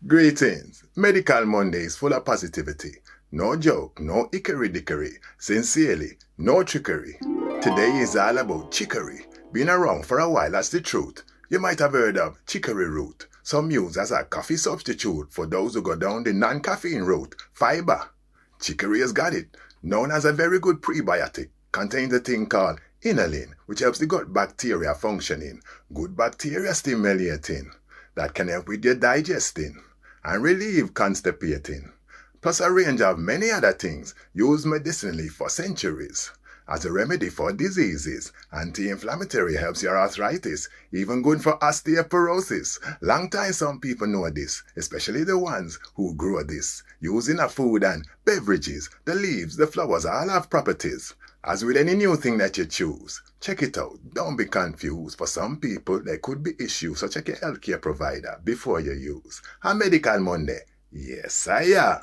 Greetings. Medical Monday is full of positivity. No joke, no hickory dickory. Sincerely, no trickery. Today is all about chicory. Been around for a while, that's the truth. You might have heard of chicory root. Some use as a coffee substitute for those who go down the non-caffeine route. Fibre. Chicory has got it. Known as a very good prebiotic. Contains a thing called Inulin, which helps the gut bacteria functioning. Good bacteria stimulating. That can help with your digesting and relieve constipating, plus a range of many other things used medicinally for centuries. As a remedy for diseases, anti-inflammatory helps your arthritis, even good for osteoporosis. Long time some people know this, especially the ones who grow this. Using a food and beverages, the leaves, the flowers all have properties. As with any new thing that you choose, check it out. Don't be confused. For some people, there could be issues, so check your healthcare provider before you use. A Medical Monday. Yes, sire.